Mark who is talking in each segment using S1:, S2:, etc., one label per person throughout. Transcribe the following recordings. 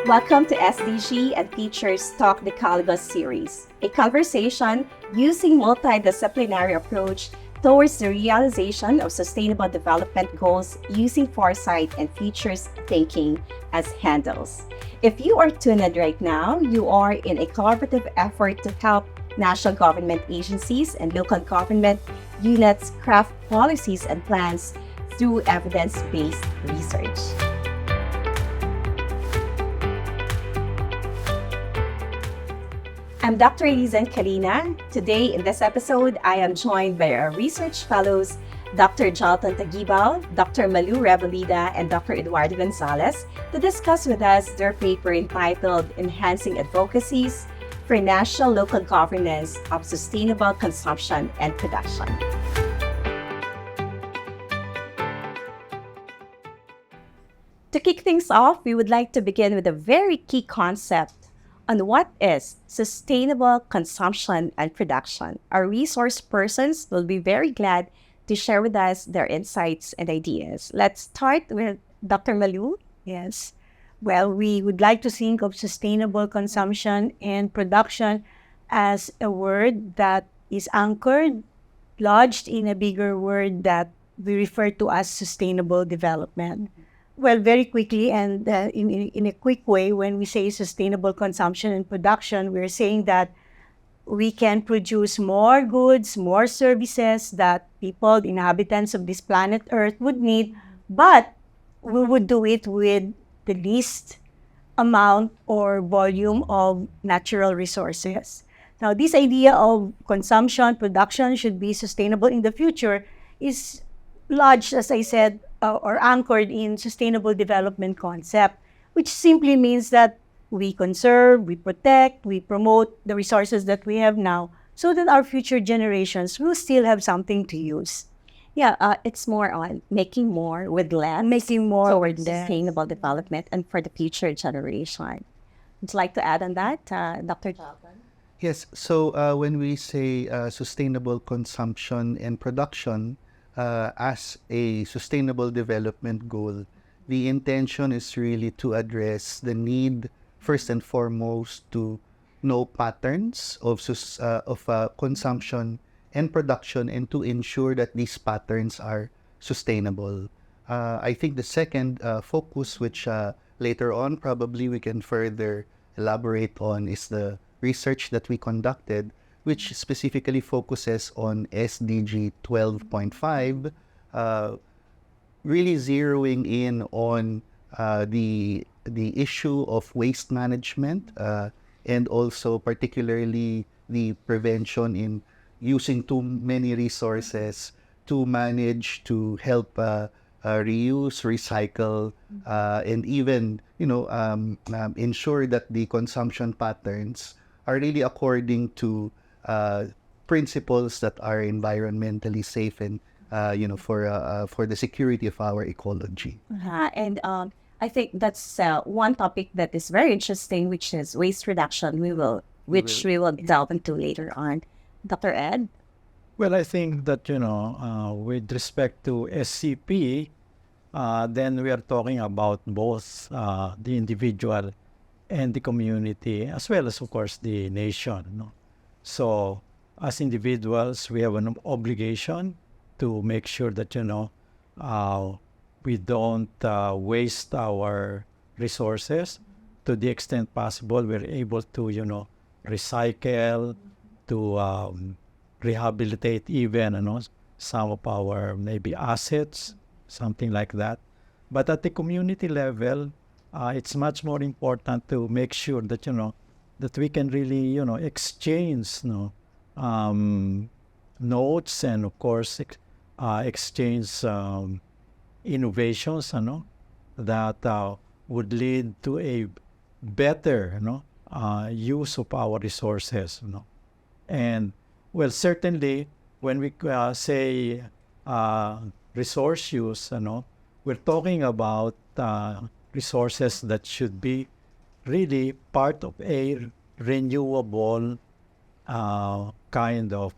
S1: Welcome to SDG and Futures Talk Decoupling series, a conversation using multidisciplinary approach towards the realization of sustainable development goals using foresight and futures thinking as handles. If you are tuned in right now, you are in a collaborative effort to help national government agencies and local government units craft policies and plans through evidence-based research. I'm Dr. Lizen Kalina. Today, in this episode, I am joined by our research fellows, Dr. Jalton Taguibao, Dr. Rebullida, and Dr. Eduardo Gonzalez, to discuss with us their paper entitled Enhancing Advocacies for National Local Governance of Sustainable Consumption and Production. To kick things off, we would like to begin with a very key concept on what is sustainable consumption and production. Our resource persons will be very glad to share with us their insights and ideas. Let's start with Dr. Malu.
S2: Yes. Well, we would like to think of sustainable consumption and production as a word that is anchored, lodged in a bigger word that we refer to as sustainable development. Well, very quickly and in a quick way, when we say sustainable consumption and production, we're saying that we can produce more goods, more services that people, the inhabitants of this planet Earth would need, but we would do it with the least amount or volume of natural resources. Now, this idea of consumption, production should be sustainable in the future is lodged, as I said, or anchored in sustainable development concept, which simply means that we conserve, we protect, we promote the resources that we have now so that our future generations will still have something to use.
S1: Yeah, it's more on making more with less,
S2: making more
S1: towards
S2: with less.
S1: Sustainable development and for the future generation. Would you like to add on that, Dr. Jalton?
S3: Yes, so when we say sustainable consumption and production as a sustainable development goal, the intention is really to address the need, first and foremost, to know patterns of consumption and production and to ensure that these patterns are sustainable. I think the second focus, which later on probably we can further elaborate on, is the research that we conducted, which specifically focuses on SDG 12.5, really zeroing in on the issue of waste management and also particularly the prevention in using too many resources to manage to help reuse, recycle, and even ensure that the consumption patterns are really according to principles that are environmentally safe and for the security of our ecology.
S1: And I think that's one topic that is very interesting, which is waste reduction. We will delve into later on. Dr. Ed?
S4: Well, I think that, with respect to SCP, then we are talking about both the individual and the community, as well as, of course, the nation. No? So, as individuals, we have an obligation to make sure that, we don't waste our resources. To the extent possible, we're able to, recycle, to rehabilitate even, some of our maybe assets, something like that. But at the community level, it's much more important to make sure that, that we can really, exchange, notes and, of course, exchange innovations, that would lead to a better, use of our resources, And, well, certainly, when we say resource use, we're talking about resources that should be really part of a renewable kind of,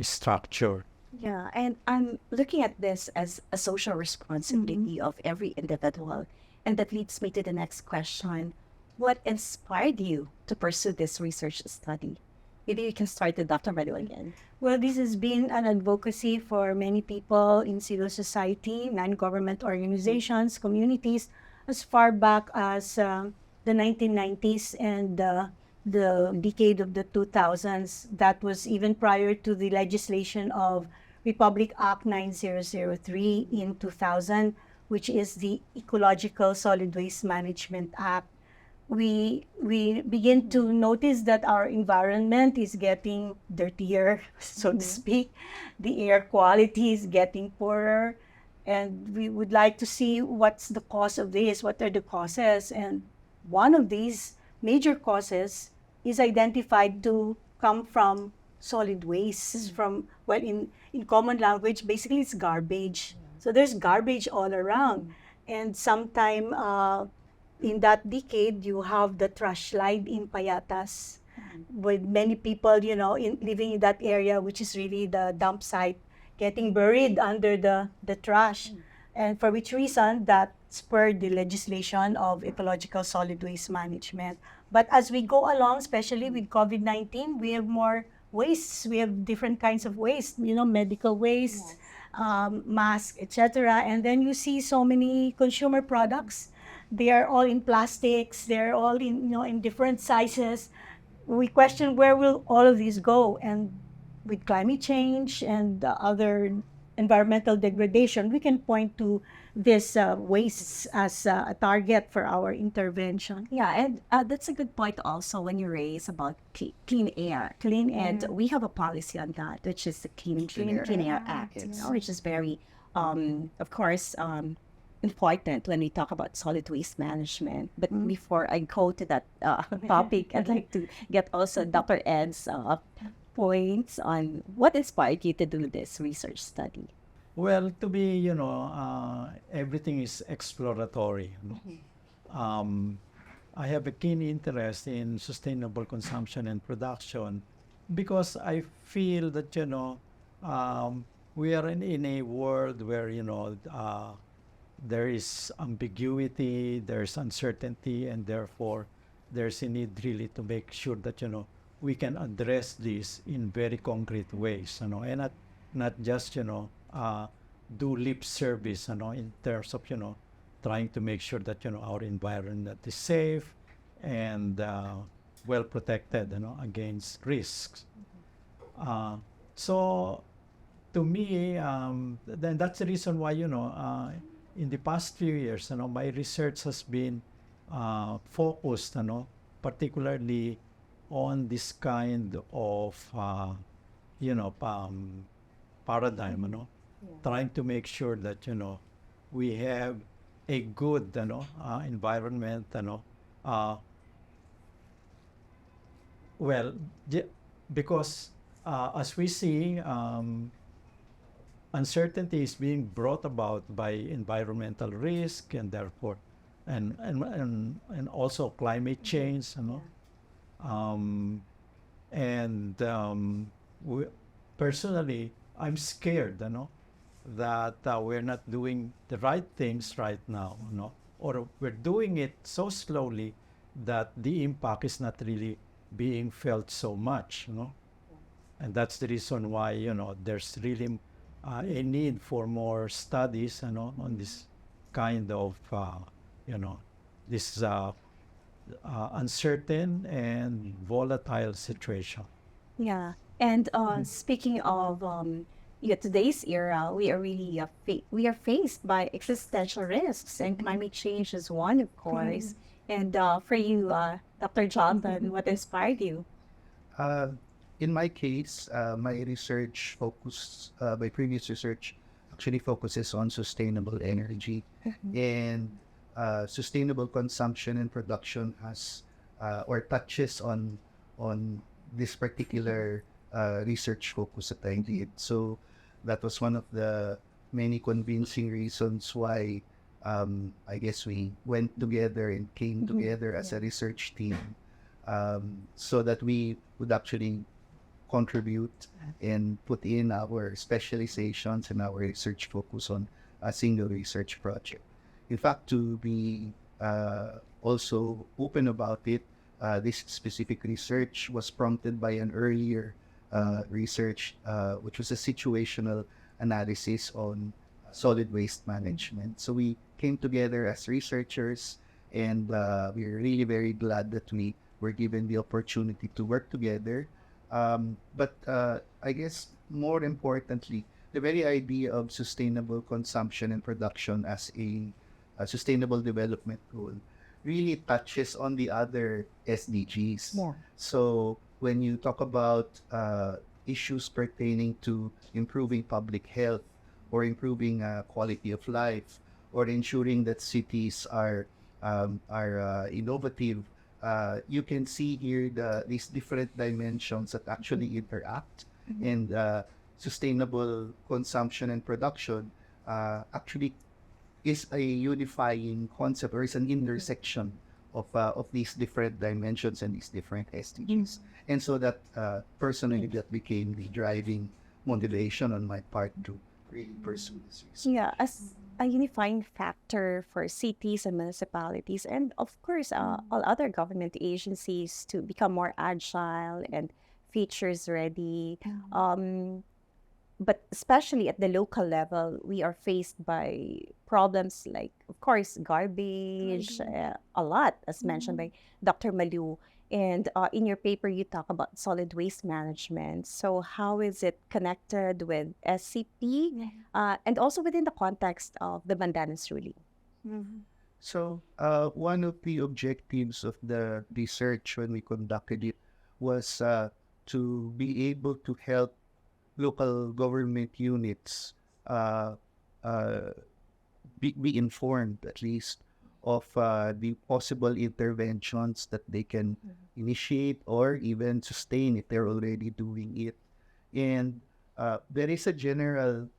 S4: structure.
S1: Yeah, and I'm looking at this as a social responsibility of every individual And that leads me to the next question. What inspired you to pursue this research study? Maybe you can start with Dr. Malu again.
S2: Well, this has been an advocacy for many people in civil society, non-government organizations, communities, as far back as the 1990s and the decade of the 2000s. That was even prior to the legislation of Republic Act 9003 in 2000, which is the Ecological Solid Waste Management Act. We begin to notice that our environment is getting dirtier, so to speak. The air quality is getting poorer, and we would like to see what's the cause of this, what are the causes. And one of these major causes is identified to come from solid waste, from, well, in common language, basically it's garbage. So there's garbage all around. And sometime in that decade, you have the trash slide in Payatas, with many people, living in that area, which is really the dump site, getting buried under the trash. And for which reason, that spurred the legislation of ecological solid waste management. But as we go along, especially with COVID-19, we have more wastes. We have different kinds of waste, medical waste, masks, etc. And then you see so many consumer products. They are all in plastics. They're all in different sizes. We question where will all of these go. And with climate change and other environmental degradation, we can point to this wastes as a target for our intervention.
S1: Yeah, and that's a good point also when you raise about clean air. And we have a policy on that, which is the Clean Air Act, which is very, of course, important when we talk about solid waste management. But before I go to that topic, I'd like to get also Dr. Ed's points on what inspired you to do this research study.
S4: Well, to be, everything is exploratory. I have a keen interest in sustainable consumption and production because I feel that, we are in a world where, there is ambiguity, there's uncertainty, and therefore there's a need really to make sure that, we can address this in very concrete ways, and not just, do lip service, in terms of, trying to make sure that, our environment is safe and well protected, against risks. So to me, then that's the reason why, in the past few years, my research has been focused, particularly on this kind of, paradigm, trying to make sure that, we have a good, environment, because as we see, uncertainty is being brought about by environmental risk and therefore, and also climate change, personally, I'm scared, that we're not doing the right things right now, or we're doing it so slowly that the impact is not really being felt so much, and that's the reason why, there's really a need for more studies, on this kind of, this uncertain and volatile situation.
S1: Yeah, and speaking of today's era, we are really we are faced by existential risks, and climate change is one, of course. And for you, Dr. Jalton, what inspired you?
S3: In my case, my research my previous research actually focuses on sustainable energy, and sustainable consumption and production has or touches on this particular research focus that I did. So that was one of the many convincing reasons why I guess we went together and came together as a research team, so that we would actually contribute and put in our specializations and our research focus on a single research project. In fact, to be also open about it, this specific research was prompted by an earlier research, which was a situational analysis on solid waste management. So we came together as researchers, and we're really very glad that we were given the opportunity to work together. But I guess more importantly, the very idea of sustainable consumption and production as a sustainable development goal really touches on the other SDGs.
S2: More.
S3: So when you talk about issues pertaining to improving public health or improving quality of life or ensuring that cities are innovative, you can see here these different dimensions that actually interact, and sustainable consumption and production actually is a unifying concept, or is an intersection of these different dimensions and these different SDGs. And so that personally that became the driving motivation on my part to really pursue this research.
S1: Yeah, as a unifying factor for cities and municipalities, and of course, all other government agencies to become more agile and features ready. But especially at the local level, we are faced by problems like, of course, garbage, a lot, as mentioned by Dr. Malu. And in your paper, you talk about solid waste management. So how is it connected with SCP and also within the context of the Mandanas ruling?
S3: So one of the objectives of the research when we conducted it was to be able to help local government units be informed, at least, of the possible interventions that they can initiate or even sustain if they're already doing it. And there is a general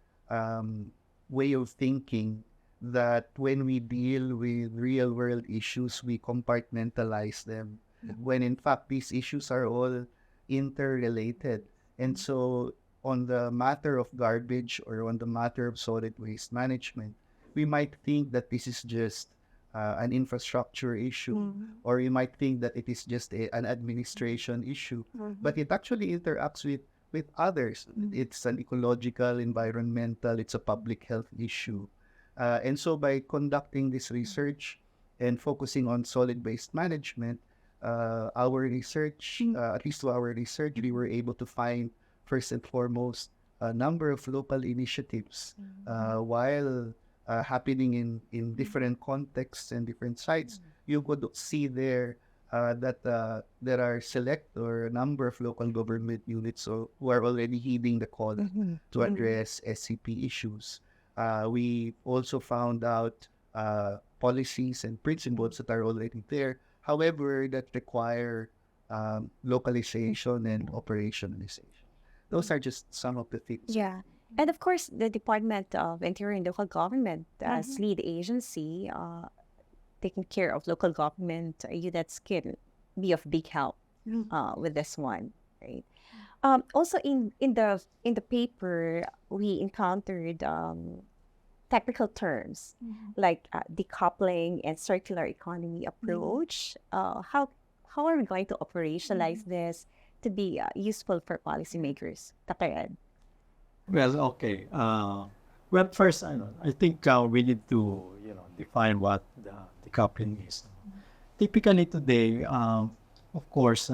S3: way of thinking that when we deal with real-world issues, we compartmentalize them, when in fact these issues are all interrelated. And so on the matter of garbage or on the matter of solid waste management, we might think that this is just an infrastructure issue, or you might think that it is just an administration issue, but it actually interacts with others. It's an ecological, environmental, it's a public health issue. And so by conducting this research and focusing on solid waste management, our research, at least to our research, we were able to find first and foremost a number of local initiatives while happening in different contexts and different sites. You could see there that there are select or a number of local government units who are already heeding the call to address SCP issues. We also found out policies and principles that are already there, however, that require localization and operationalization. Those are just some of the things.
S1: Yeah. And of course, the Department of Interior and Local Government as lead agency, taking care of local government units can be of big help with this one, right? Also, in the paper, we encountered technical terms like decoupling and circular economy approach. How are we going to operationalize this to be useful for policymakers? Dr. Ed.
S4: Well, okay. Well, first, I think we need to, define what the decoupling is. Typically today, of course,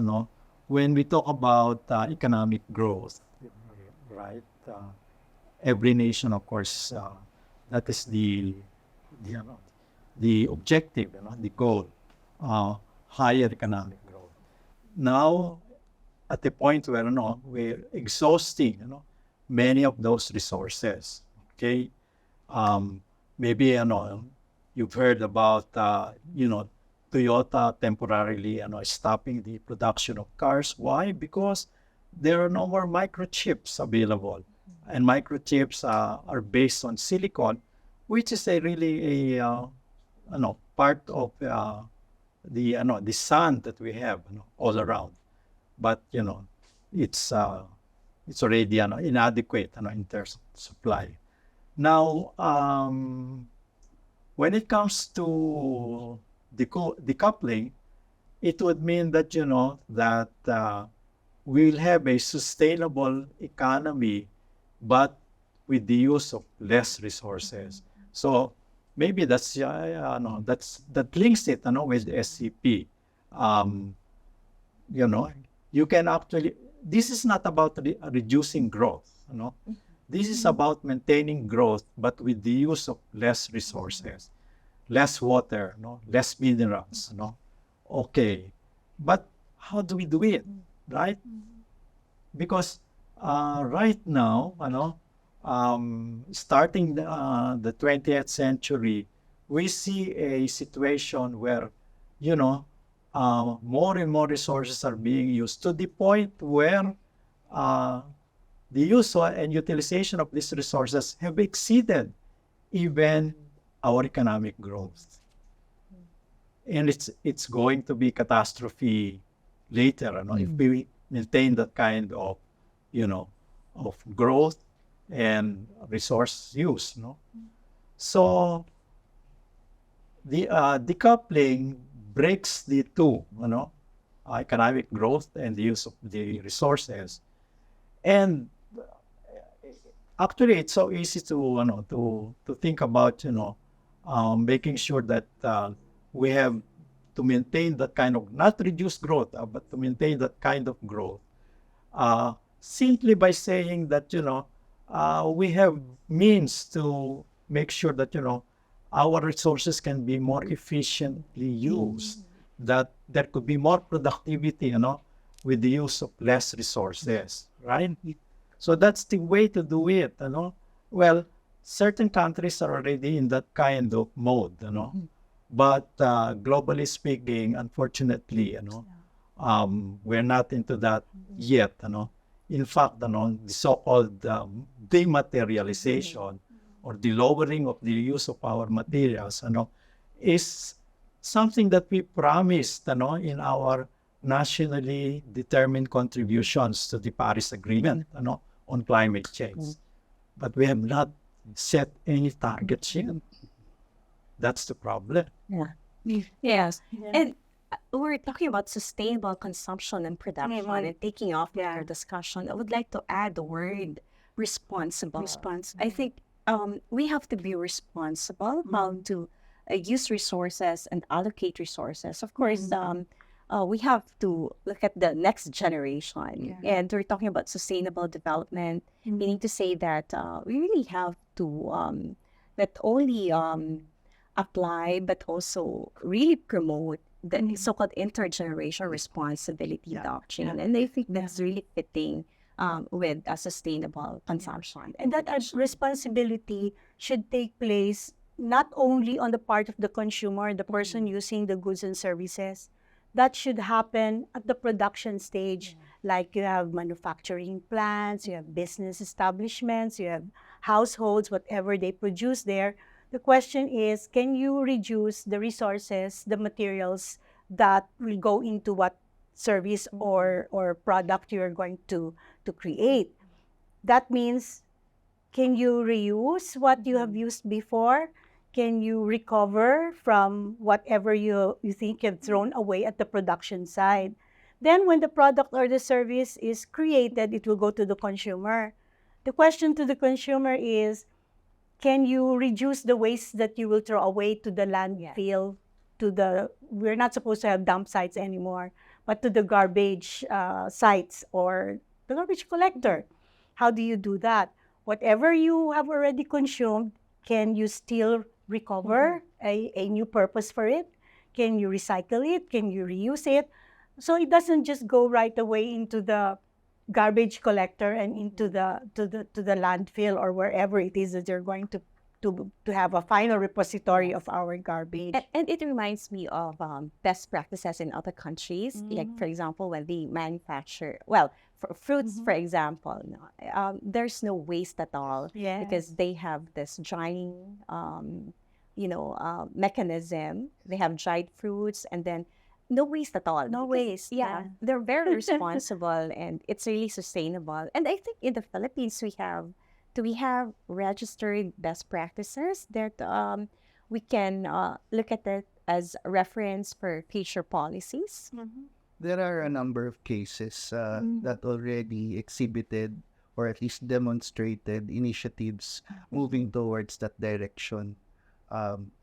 S4: when we talk about economic growth, right? Every nation, of course, that is the objective, the goal, higher economic growth. Now, at the point where we're exhausting, many of those resources. Okay, maybe you've heard about Toyota temporarily stopping the production of cars. Why? Because there are no more microchips available, and microchips are based on silicon, which is really a part of the sun that we have all around. But it's already inadequate in terms of supply. Now, when it comes to decoupling, it would mean that, that we'll have a sustainable economy, but with the use of less resources. So maybe that's no, that links it, with SCP. Um, you can actually. This is not about reducing growth. This is about maintaining growth, but with the use of less resources, less water, less minerals. Okay, but how do we do it, right? Because right now, starting the 20th century, we see a situation where, more and more resources are being used to the point where the use and utilization of these resources have exceeded even our economic growth. And it's going to be catastrophe later, if we maintain that kind of, of growth and resource use. So the decoupling breaks the two, economic growth and the use of the resources. And actually, it's so easy to think about, making sure that we have to maintain that kind of, not reduce growth, but to maintain that kind of growth, simply by saying that, we have means to make sure that, our resources can be more efficiently used, that there could be more productivity, with the use of less resources, right? So that's the way to do it, Well, certain countries are already in that kind of mode, But globally speaking, unfortunately, we're not into that yet, In fact, the so-called dematerialization or the lowering of the use of our materials, is something that we promised, in our nationally determined contributions to the Paris Agreement, on climate change. But we have not set any targets yet. That's the problem.
S1: Yes. And we're talking about sustainable consumption and production, and taking off our discussion, I would like to add the word responsible. I think we have to be responsible how to use resources and allocate resources. Of course, we have to look at the next generation. And we're talking about sustainable development, meaning to say that we really have to not only apply, but also really promote the so-called intergenerational responsibility doctrine. And I think that's really fitting with a sustainable consumption.
S2: And that responsibility should take place not only on the part of the consumer, the person using the goods and services. That should happen at the production stage. Like you have manufacturing plants, you have business establishments, you have households, whatever they produce there. The question is, can you reduce the resources, the materials that will go into what service or product you're going to create? That means, can you reuse what you have used before? Can you recover from whatever you think you've thrown away at the production side? Then when the product or the service is created, it will go to the consumer. The question to the consumer is, can you reduce the waste that you will throw away to the landfill, we're not supposed to have dump sites anymore, but to the garbage sites or the garbage collector? How do you do that? Whatever you have already consumed, can you still recover a new purpose for it? Can you recycle it? Can you reuse it? So it doesn't just go right away into the garbage collector and into the landfill or wherever it is that you're going to have a final repository of our garbage.
S1: And it reminds me of best practices in other countries. Like, for example, when they manufacture, for fruits, for example, there's no waste at all because they have this drying, mechanism. They have dried fruits and then no waste at all.
S2: No waste.
S1: Yeah, they're very responsible and it's really sustainable. And I think in the Philippines we have registered best practices that we can look at it as a reference for future policies?
S3: There are a number of cases that already exhibited or at least demonstrated initiatives moving towards that direction.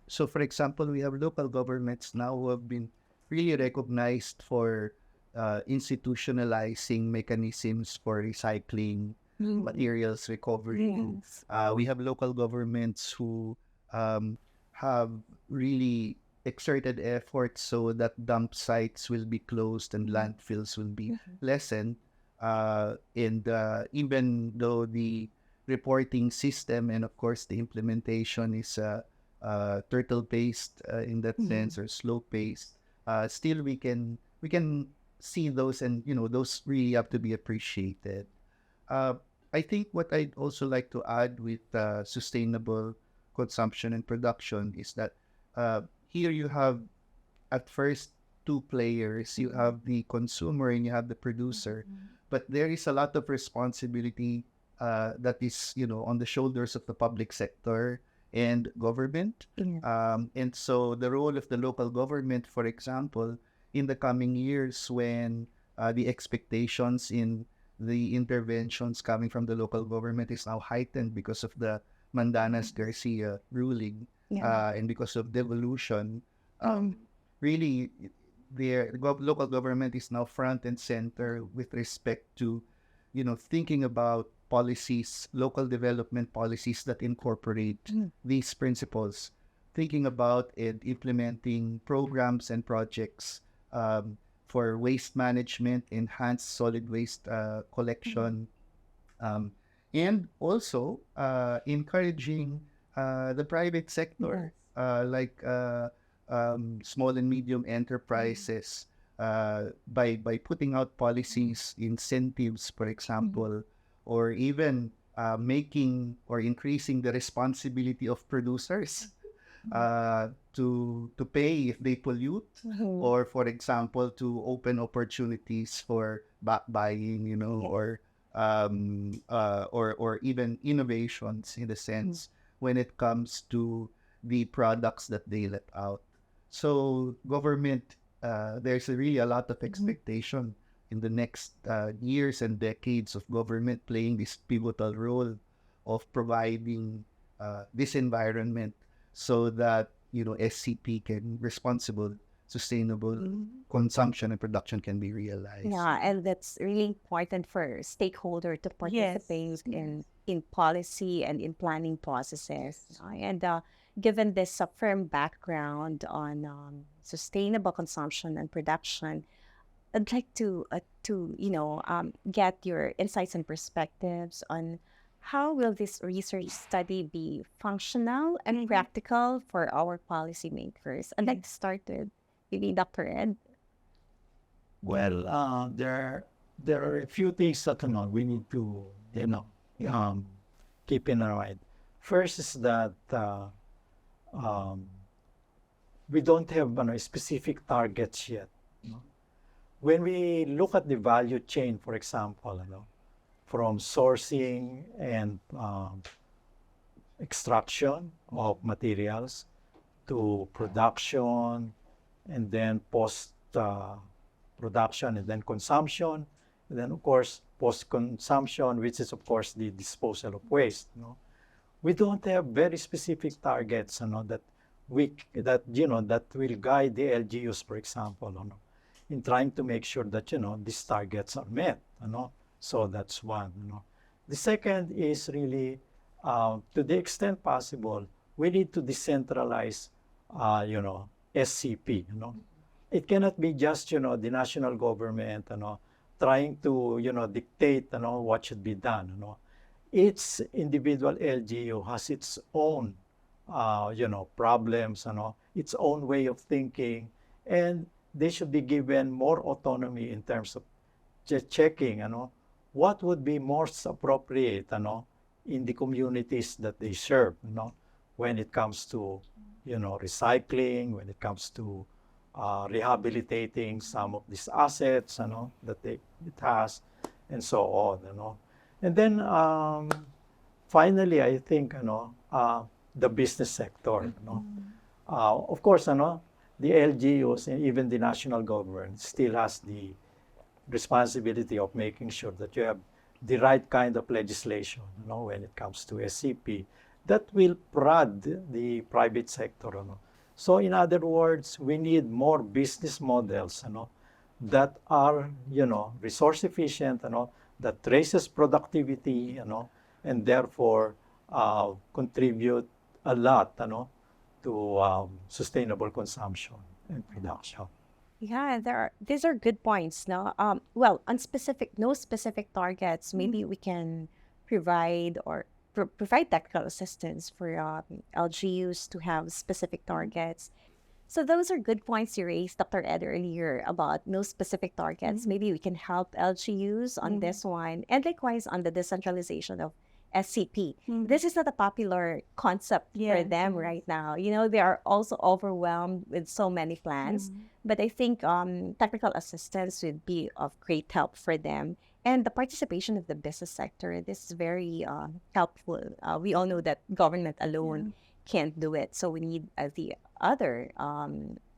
S3: So, for example, we have local governments now who have been really recognized for institutionalizing mechanisms for recycling, materials recovery.
S1: Yes.
S3: We have local governments who have really exerted efforts so that dump sites will be closed and landfills will be lessened. And even though the reporting system and of course the implementation is turtle-paced in that sense or slow-paced, still we can see those, and those really have to be appreciated. I think what I'd also like to add with sustainable consumption and production is that here you have at first two players. You have the consumer and you have the producer, but there is a lot of responsibility that is on the shoulders of the public sector and government. And so the role of the local government, for example, in the coming years, when the expectations in the interventions coming from the local government is now heightened because of the Mandanas-Garcia ruling, and because of devolution, really the local government is now front and center with respect to, thinking about policies, local development policies that incorporate these principles, thinking about and implementing programs and projects for waste management, enhanced solid waste collection, and also encouraging the private sector, like small and medium enterprises, by putting out policies, incentives, for example, or even making or increasing the responsibility of producers to pay if they pollute, or for example to open opportunities for back buying, or even innovations in the sense when it comes to the products that they let out. So government, there's really a lot of expectation in the next years and decades of government playing this pivotal role of providing this environment so that SCP can responsible, sustainable consumption and production can be realized.
S1: Yeah, and that's really important for stakeholder to participate in policy and in planning processes. And given this firm background on sustainable consumption and production, I'd like to get your insights and perspectives on how will this research study be functional and practical for our policymakers. I'd like to start with maybe Dr. Ed.
S4: Well, there are a few things that we need to keep in mind. First is that we don't have specific targets yet. When we look at the value chain, for example, from sourcing and extraction of materials to production, and then post-production, and then consumption, and then of course post-consumption, which is of course the disposal of waste. We don't have very specific targets, that will guide the LGUs, for example, in trying to make sure that these targets are met. So that's one. The second is really, to the extent possible, we need to decentralize, SCP. It cannot be just the national government, trying to dictate what should be done. Each individual LGU has its own problems, its own way of thinking, and they should be given more autonomy in terms of checking what would be most appropriate in the communities that they serve, when it comes to recycling, when it comes to rehabilitating some of these assets that it has, and so on. And then finally, I think the business sector. Of course, the LGUs and even the national government still has the responsibility of making sure that you have the right kind of legislation, when it comes to SCP that will prod the private sector, So in other words, we need more business models, that are, resource efficient, that raises productivity, and therefore contribute a lot, to sustainable consumption and production.
S1: Yeah, these are good points. No, well, on no specific targets, maybe we can provide or provide technical assistance for LGUs to have specific targets. So those are good points you raised, Dr. Ed, earlier about no specific targets. Maybe we can help LGUs on this one, and likewise on the decentralization of SCP. This is not a popular concept for them right now. They are also overwhelmed with so many plans. But I think technical assistance would be of great help for them. And the participation of the business sector, this is very helpful. We all know that government alone can't do it. So we need the other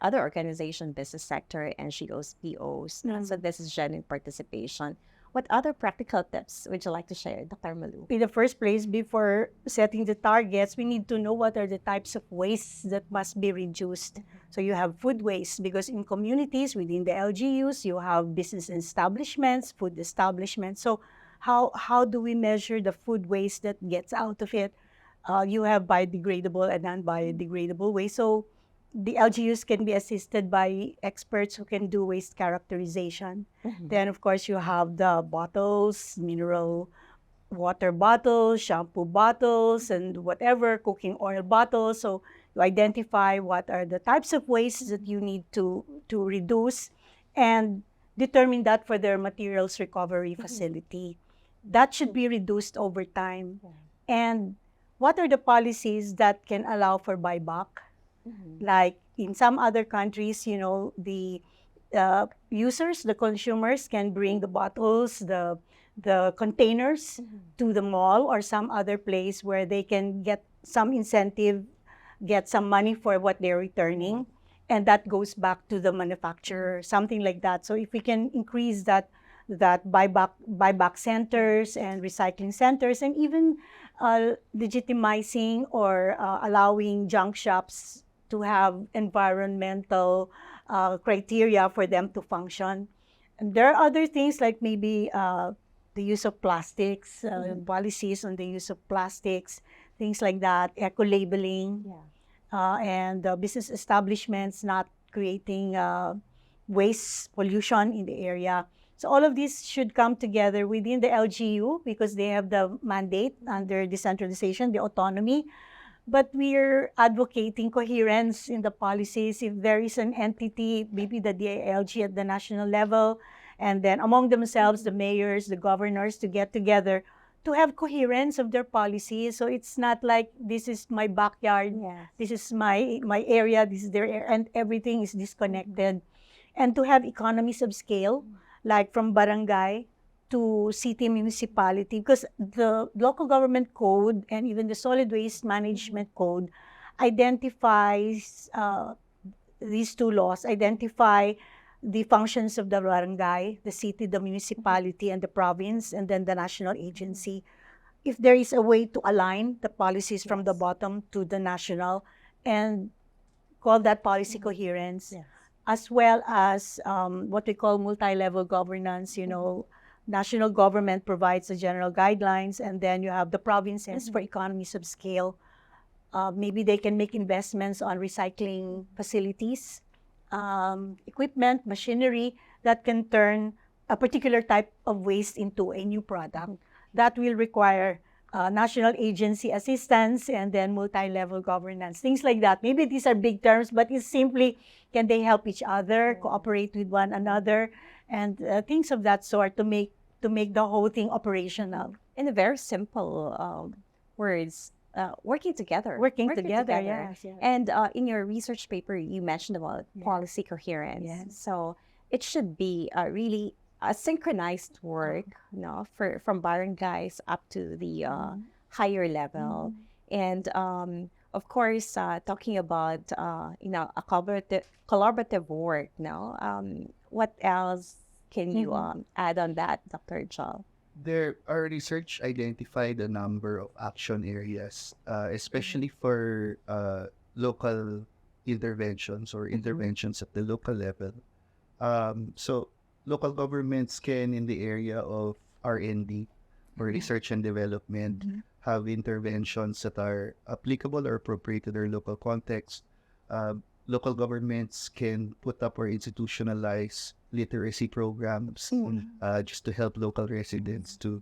S1: organization, business sector, NGOs, POs. So this is genuine participation. What other practical tips would you like to share, Dr. Malu?
S2: In the first place, before setting the targets, we need to know what are the types of wastes that must be reduced. So you have food waste, because in communities within the LGUs, you have business establishments, food establishments. So how do we measure the food waste that gets out of it? You have biodegradable and non-biodegradable waste. So the LGUs can be assisted by experts who can do waste characterization. Then, of course, you have the bottles, mineral water bottles, shampoo bottles, and whatever, cooking oil bottles. So you identify what are the types of wastes that you need to reduce and determine that for their materials recovery facility. That should be reduced over time. And what are the policies that can allow for buyback? Like in some other countries, the users, the consumers can bring the bottles, the containers to the mall or some other place where they can get some incentive, get some money for what they're returning. And that goes back to the manufacturer, something like that. So if we can increase that buyback centers and recycling centers, and even legitimizing or allowing junk shops to have environmental criteria for them to function. And there are other things like maybe the use of plastics, policies on the use of plastics, things like that, eco-labeling, and business establishments not creating waste pollution in the area. So all of these should come together within the LGU because they have the mandate under decentralization, the autonomy. But we're advocating coherence in the policies. If there is an entity, maybe the DILG at the national level, and then among themselves, the mayors, the governors, to get together to have coherence of their policies. So it's not like this is my backyard, this is my area, this is their area, and everything is disconnected. And to have economies of scale, like from barangay to city municipality, because the local government code and even the solid waste management code identifies these two laws, identify the functions of the barangay, the city, the municipality, and the province, and then the national agency. If there is a way to align the policies from the bottom to the national and call that policy coherence, as well as what we call multi-level governance, national government provides the general guidelines, and then you have the provinces for economies of scale. Maybe they can make investments on recycling facilities, equipment, machinery that can turn a particular type of waste into a new product. That will require national agency assistance and then multi-level governance, things like that. Maybe these are big terms, but it's simply, can they help each other, cooperate with one another, and things of that sort to make the whole thing operational.
S1: In a very simple words, working together.
S2: Yes.
S1: And in your research paper, you mentioned about policy coherence.
S2: Yes.
S1: So it should be really a synchronized work, from barangays up to the higher level. And of course, talking about a collaborative work. No, what else can you add on that, Dr. Jal?
S3: Our research identified a number of action areas, especially for local interventions or interventions at the local level. So local governments can, in the area of R&D or research and development, have interventions that are applicable or appropriate to their local context. Local governments can put up or institutionalize literacy programs just to help local residents to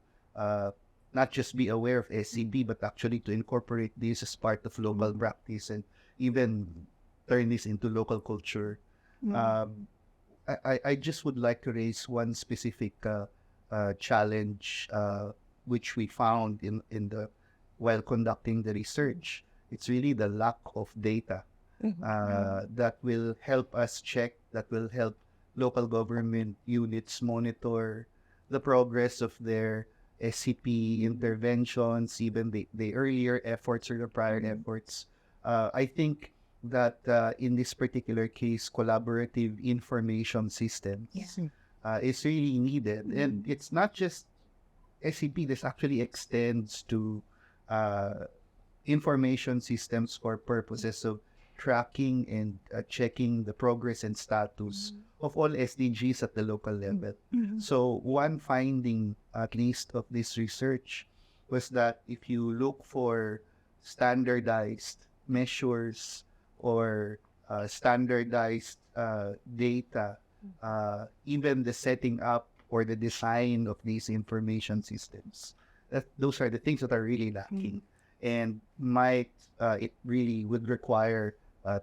S3: not just be aware of SCP, but actually to incorporate this as part of local practice and even turn this into local culture. I just would like to raise one specific challenge which we found while conducting the research. It's really the lack of data that will help us check, that will help local government units monitor the progress of their SCP interventions, even the earlier efforts or the prior efforts. I think that in this particular case, collaborative information systems is really needed. And it's not just SCP, this actually extends to information systems for purposes of tracking and checking the progress and status of all SDGs at the local level. So one finding, at least of this research, was that if you look for standardized measures or standardized data, even the setting up or the design of these information systems, those are the things that are really lacking and it really would require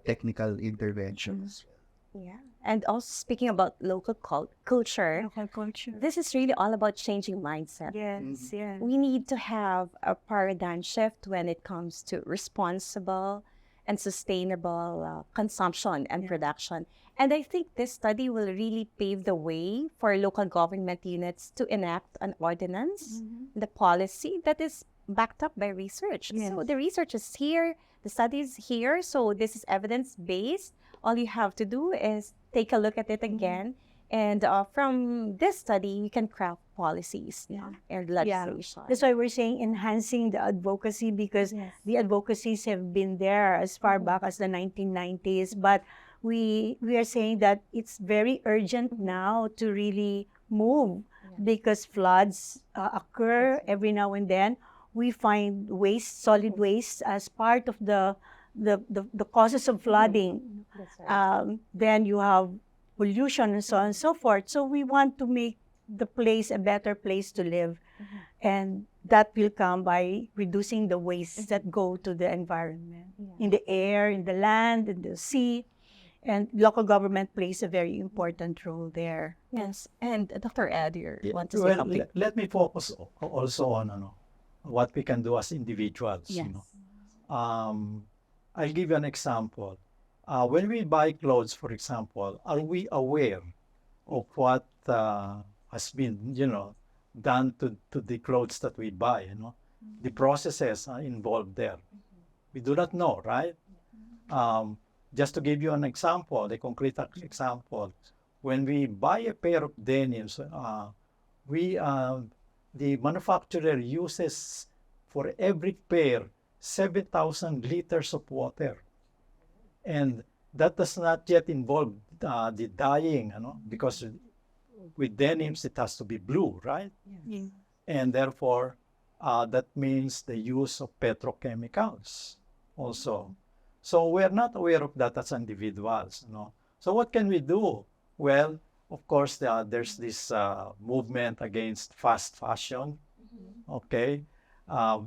S3: technical interventions.
S1: Yeah. And also speaking about local culture, this is really all about changing mindset.
S2: Yes, yes.
S1: We need to have a paradigm shift when it comes to responsible and sustainable consumption and production. And I think this study will really pave the way for local government units to enact an ordinance, the policy that is backed up by research. So the research is here, the study is here, so this is evidence-based. All you have to do is take a look at it again. And from this study, you can craft policies and legislation.
S2: That's why we're saying enhancing the advocacy, because the advocacies have been there as far back as the 1990s. But we are saying that it's very urgent now to really move because floods occur every now and then. We find waste, solid waste, as part of the causes of flooding. Then you have pollution and so on and so forth. So we want to make the place a better place to live. And that will come by reducing the wastes that go to the environment, in the air, in the land, in the sea. And local government plays a very important role there.
S1: Yes. And Dr. Ed, you want to say something?
S4: Let me focus also on what we can do as individuals. I'll give you an example. When we buy clothes, for example, are we aware of what has been, done to the clothes that we buy? The processes are involved there. We do not know, right? Just to give you an example, a concrete example, when we buy a pair of denims, the manufacturer uses for every pair 7,000 liters of water. And that does not yet involve the dyeing, because with denims, it has to be blue, right? And therefore, that means the use of petrochemicals also. So we're not aware of that as individuals. So what can we do? Well, of course, there's this movement against fast fashion, okay?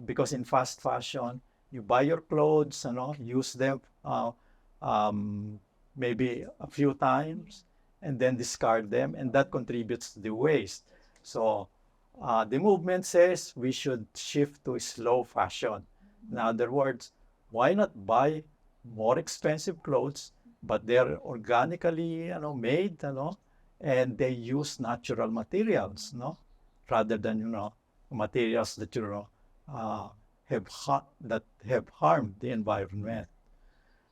S4: Because in fast fashion, you buy your clothes, use them maybe a few times, and then discard them, and that contributes to the waste. So the movement says we should shift to slow fashion. In other words, why not buy more expensive clothes, but they're organically made, and they use natural materials, rather than materials that that have harmed the environment.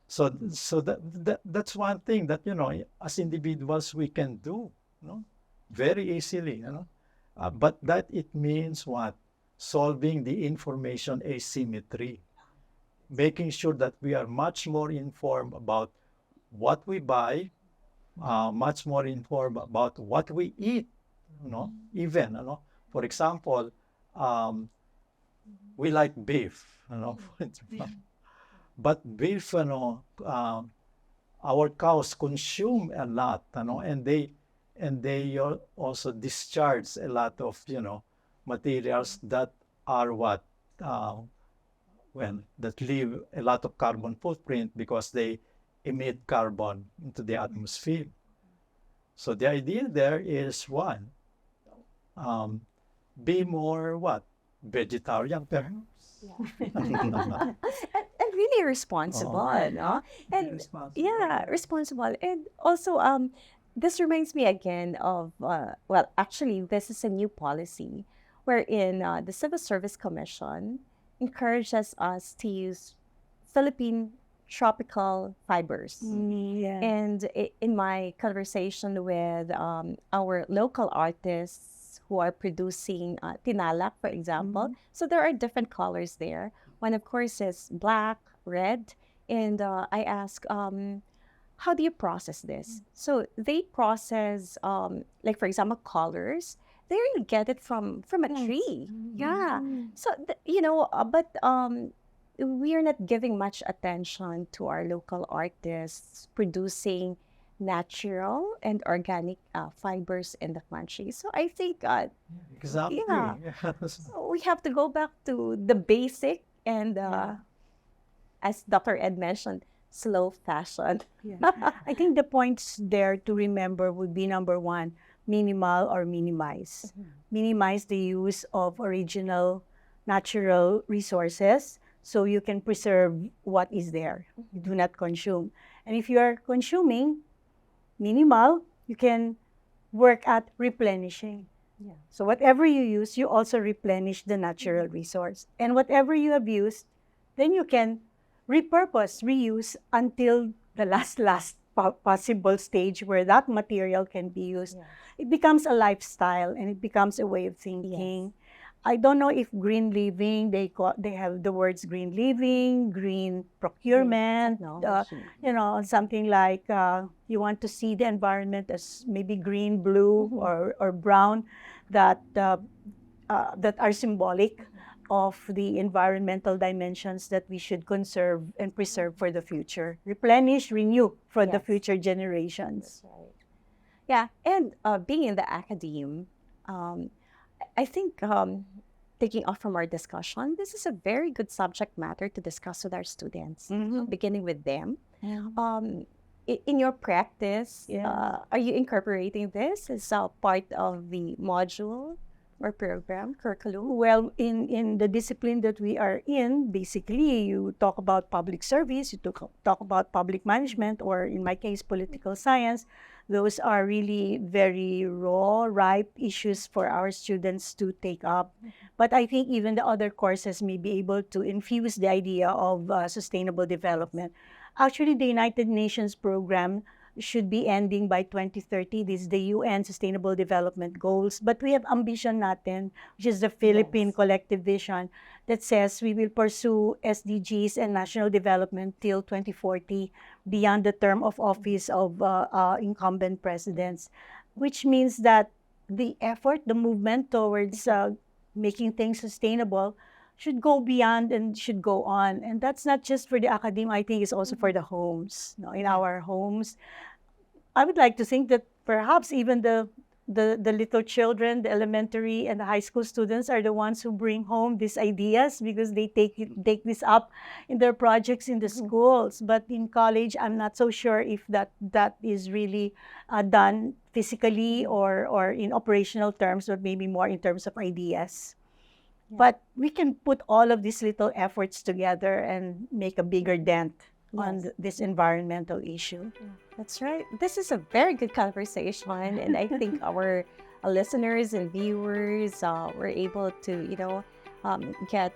S4: So that's one thing that, as individuals we can do, very easily, but that it means what? Solving the information asymmetry, making sure that we are much more informed about what we buy, much more informed about what we eat, even, for example, we like beef, but beef, our cows consume a lot, and they also discharge a lot of, materials that are what, that leave a lot of carbon footprint because they emit carbon into the atmosphere. So the idea there is one, be more what? Vegetarian perhaps?
S1: And really responsible, no? And
S2: Responsible.
S1: responsible. And also, this reminds me again of, well, actually, this is a new policy wherein the Civil Service Commission encourages us to use Philippine tropical fibers.
S2: Yeah.
S1: And in my conversation with our local artists who are producing tinalak, for example, so there are different colors there. One, of course, is black, red. And I ask, how do you process this? So they process, like, for example, colors. They really get it from a tree. Yeah. So, but we are not giving much attention to our local artists producing natural and organic fibers in the country. So I think
S4: Exactly.
S1: Yeah.
S4: Yes.
S1: we have to go back to the basic and, as Dr. Ed mentioned, slow fashion.
S2: I think the points there to remember would be number one, minimal or minimize. Minimize the use of original natural resources so you can preserve what is there. You do not consume. And if you are consuming minimal, you can work at replenishing.
S1: Yeah.
S2: So whatever you use, you also replenish the natural resource. And whatever you have used, then you can repurpose, reuse until the last possible stage where that material can be used.
S1: Yeah.
S2: It becomes a lifestyle and it becomes a way of thinking. I don't know if green living, they have the words green living, green procurement,
S1: technology.
S2: something like you want to see the environment as maybe green, blue, or brown, that are symbolic of the environmental dimensions that we should conserve and preserve for the future. Replenish, renew for the
S1: Yes.
S2: future generations.
S1: That's right. Yeah, and being in the academe, I think taking off from our discussion, this is a very good subject matter to discuss with our students, beginning with them. In your practice, are you incorporating this as a part of the module or program, curriculum?
S2: Well, in the discipline that we are in, basically, you talk about public service, you talk about public management, or in my case, political science. Those are really very raw, ripe issues for our students to take up. But I think even the other courses may be able to infuse the idea of sustainable development. Actually, the United Nations program should be ending by 2030. This is the UN Sustainable Development Goals. But we have ambition natin, which is the Philippine collective vision that says we will pursue SDGs and national development till 2040, beyond the term of office of incumbent presidents, which means that the effort, the movement towards making things sustainable should go beyond and should go on. And that's not just for the academe, I think it's also for the homes. In our homes, I would like to think that perhaps even the little children, the elementary and the high school students are the ones who bring home these ideas because they take this up in their projects in the schools. But in college, I'm not so sure if that is really done physically or in operational terms, or maybe more in terms of ideas. But we can put all of these little efforts together and make a bigger dent on this environmental issue.
S1: That's right. This is a very good conversation, and I think our listeners and viewers were able to, get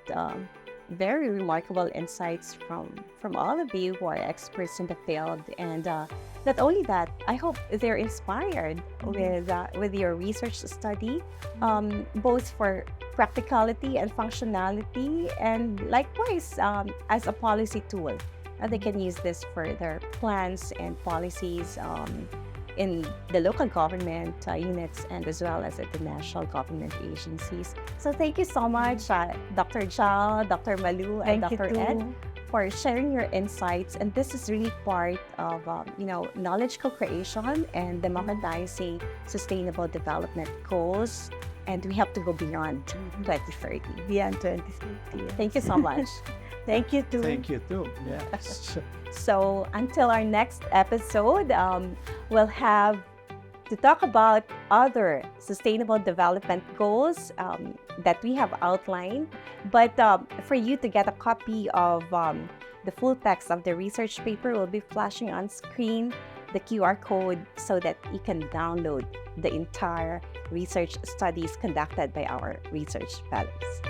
S1: very remarkable insights from all of you who are experts in the field. And not only that, I hope they're inspired with your research study, both for practicality and functionality, and likewise as a policy tool. They can use this for their plans and policies in the local government units and as well as at the national government agencies. So thank you so much, Dr. Jal, Dr. Malu, and
S2: Thank you
S1: Dr.
S2: too.
S1: Ed, for sharing your insights. And this is really part of knowledge co-creation and democratizing sustainable development goals. And we have to go beyond 2030.
S2: Beyond 2050.
S1: Thank you so much.
S2: Thank you too.
S4: Thank you too. Yes.
S1: So until our next episode, we'll have to talk about other sustainable development goals that we have outlined. But for you to get a copy of the full text of the research paper, will be flashing on screen the QR code so that you can download the entire research studies conducted by our research fellows.